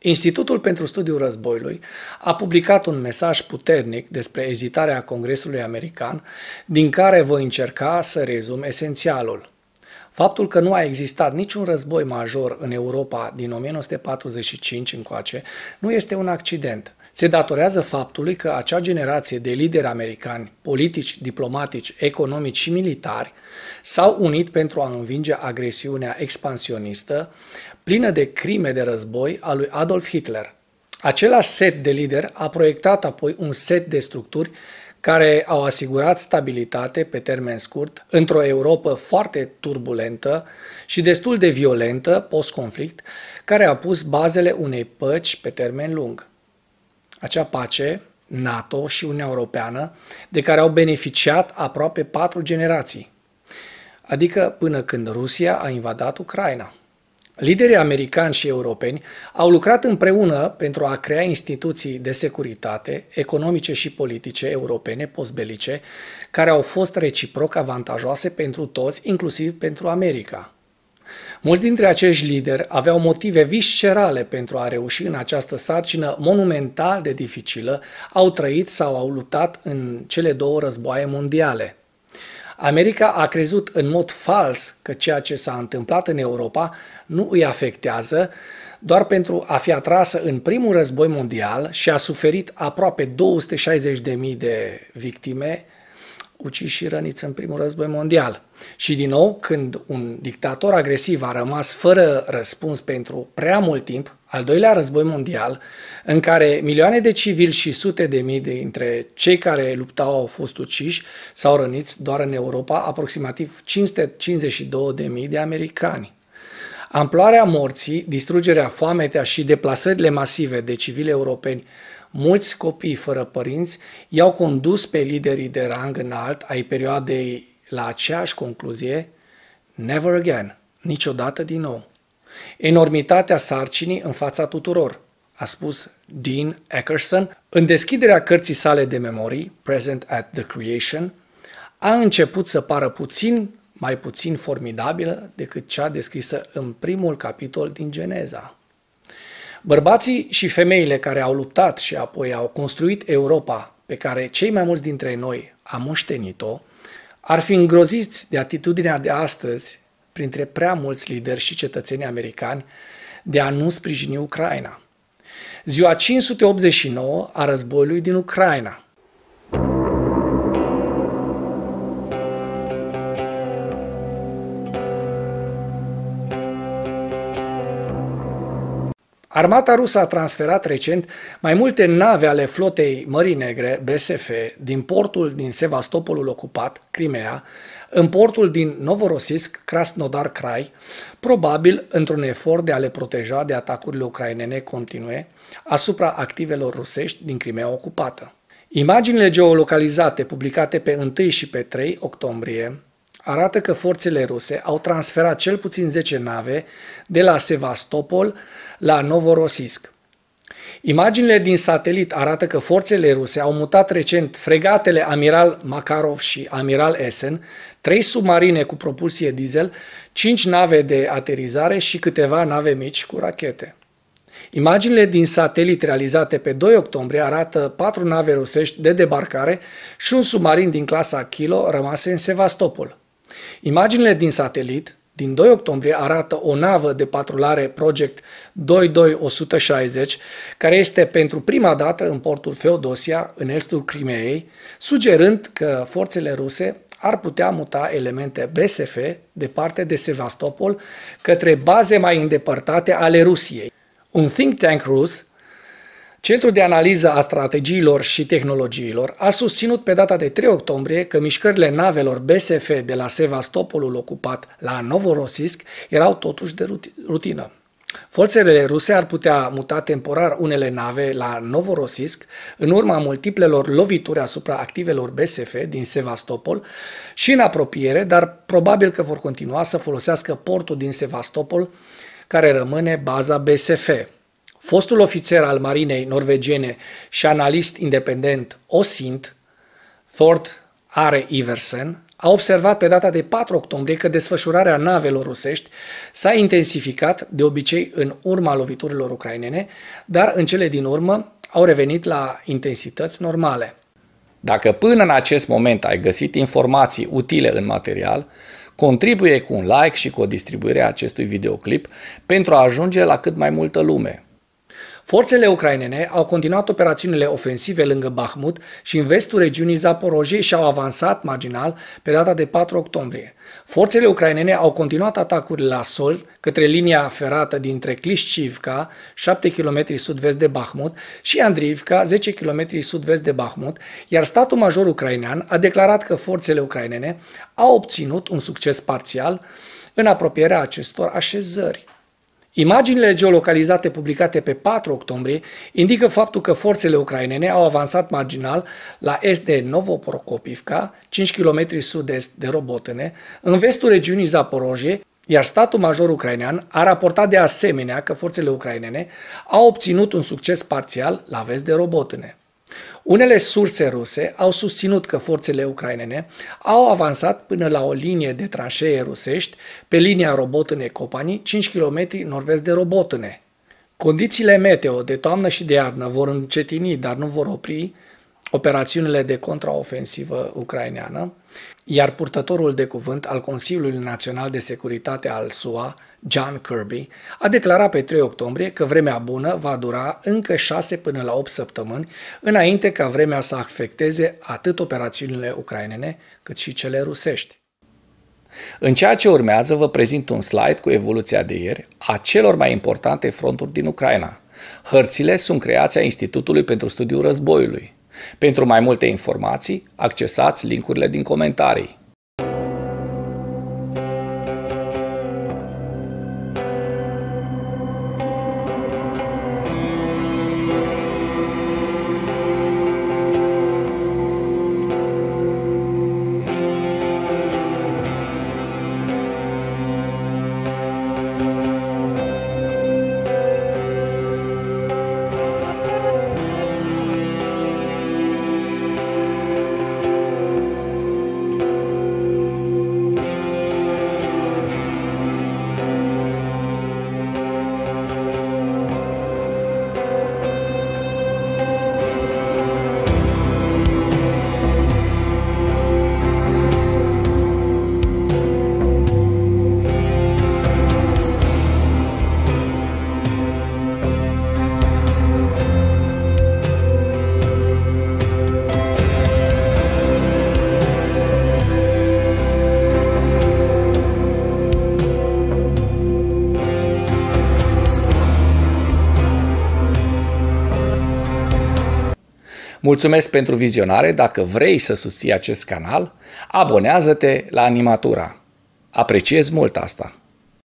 Institutul pentru Studiul Războiului a publicat un mesaj puternic despre ezitarea Congresului American, din care voi încerca să rezum esențialul. Faptul că nu a existat niciun război major în Europa din 1945 încoace nu este un accident. Se datorează faptului că acea generație de lideri americani, politici, diplomatici, economici și militari s-au unit pentru a învinge agresiunea expansionistă, plină de crime de război, a lui Adolf Hitler. Același set de lideri a proiectat apoi un set de structuri care au asigurat stabilitate pe termen scurt într-o Europă foarte turbulentă și destul de violentă post-conflict, care a pus bazele unei păci pe termen lung. Acea pace, NATO și Uniunea Europeană, de care au beneficiat aproape 4 generații, adică până când Rusia a invadat Ucraina. Liderii americani și europeni au lucrat împreună pentru a crea instituții de securitate, economice și politice europene postbelice, care au fost reciproc avantajoase pentru toți, inclusiv pentru America. Mulți dintre acești lideri aveau motive viscerale pentru a reuși în această sarcină monumental de dificilă, au trăit sau au luptat în cele 2 războaie mondiale. America a crezut în mod fals că ceea ce s-a întâmplat în Europa nu îi afectează doar pentru a fi atrasă în primul război mondial și a suferit aproape 260.000 de victime uciși și răniți în primul război mondial. Și din nou, când un dictator agresiv a rămas fără răspuns pentru prea mult timp, al 2-lea război mondial, în care milioane de civili și sute de mii dintre cei care luptau au fost uciși sau răniți doar în Europa, aproximativ 552.000 de americani. Amploarea morții, distrugerea, foametea și deplasările masive de civili europeni, mulți copii fără părinți, i-au condus pe liderii de rang înalt ai perioadei la aceeași concluzie: never again, niciodată din nou. Enormitatea sarcinii în fața tuturor, a spus Dean Eckerson în deschiderea cărții sale de memorii, Present at the Creation, a început să pară mai puțin formidabilă decât cea descrisă în primul capitol din Geneza. Bărbații și femeile care au luptat și apoi au construit Europa, pe care cei mai mulți dintre noi am moștenit-o, ar fi îngroziți de atitudinea de astăzi, printre prea mulți lideri și cetățeni americani, de a nu sprijini Ucraina. Ziua 589 a războiului din Ucraina. Armata rusă a transferat recent mai multe nave ale flotei Mării Negre, BSF, din portul din Sevastopolul ocupat, Crimea, în portul din Novorossiysk, Krasnodar Krai, probabil într-un efort de a le proteja de atacurile ucrainene continue asupra activelor rusești din Crimea ocupată. Imaginile geolocalizate publicate pe 1 și pe 3 octombrie arată că forțele ruse au transferat cel puțin 10 nave de la Sevastopol la Novorossiysk. Imaginile din satelit arată că forțele ruse au mutat recent fregatele Amiral Makarov și Amiral Esen, 3 submarine cu propulsie diesel, 5 nave de aterizare și câteva nave mici cu rachete. Imaginile din satelit realizate pe 2 octombrie arată 4 nave rusești de debarcare și un submarin din clasa Kilo rămase în Sevastopol. Imaginile din satelit din 2 octombrie arată o navă de patrulare Project 22160, care este pentru prima dată în portul Feodosia, în estul Crimeei, sugerând că forțele ruse ar putea muta elemente BSF departe de Sevastopol către baze mai îndepărtate ale Rusiei. Un think tank rus, Centrul de Analiză a Strategiilor și Tehnologiilor, a susținut pe data de 3 octombrie că mișcările navelor BSF de la Sevastopolul ocupat la Novorossiysk erau totuși de rutină. Forțele ruse ar putea muta temporar unele nave la Novorossiysk în urma multiplelor lovituri asupra activelor BSF din Sevastopol și în apropiere, dar probabil că vor continua să folosească portul din Sevastopol, care rămâne baza BSF. Fostul ofițer al marinei norvegiene și analist independent OSINT, Thord Are Iversen, a observat pe data de 4 octombrie că desfășurarea navelor rusești s-a intensificat, de obicei în urma loviturilor ucrainene, dar în cele din urmă au revenit la intensități normale. Dacă până în acest moment ai găsit informații utile în material, contribuie cu un like și cu o distribuire a acestui videoclip pentru a ajunge la cât mai multă lume. Forțele ucrainene au continuat operațiunile ofensive lângă Bahmut și în vestul regiunii Zaporojie și au avansat marginal pe data de 4 octombrie. Forțele ucrainene au continuat atacurile la sol către linia ferată dintre Klishchivka, 7 km sud-vest de Bahmut, și Andriivka, 10 km sud-vest de Bahmut, iar statul major ucrainean a declarat că forțele ucrainene au obținut un succes parțial în apropierea acestor așezări. Imaginile geolocalizate publicate pe 4 octombrie indică faptul că forțele ucrainene au avansat marginal la est de Novoprokopivka, 5 km sud-est de Robotene, în vestul regiunii Zaporojie, iar statul major ucrainean a raportat de asemenea că forțele ucrainene au obținut un succes parțial la vest de Robotene. Unele surse ruse au susținut că forțele ucrainene au avansat până la o linie de tranșee rusești pe linia Robotene-Kopani, 5 km nord-vest de Robotene. Condițiile meteo de toamnă și de iarnă vor încetini, dar nu vor opri operațiunile de contraofensivă ucraineană, iar purtătorul de cuvânt al Consiliului Național de Securitate al SUA, John Kirby, a declarat pe 3 octombrie că vremea bună va dura încă 6 până la 8 săptămâni, înainte ca vremea să afecteze atât operațiunile ucrainene cât și cele rusești. În ceea ce urmează vă prezint un slide cu evoluția de ieri a celor mai importante fronturi din Ucraina. Hărțile sunt creația Institutului pentru Studiul Războiului. Pentru mai multe informații, accesați link-urile din comentarii. Mulțumesc pentru vizionare. Dacă vrei să susții acest canal, abonează-te la Animatura. Apreciez mult asta.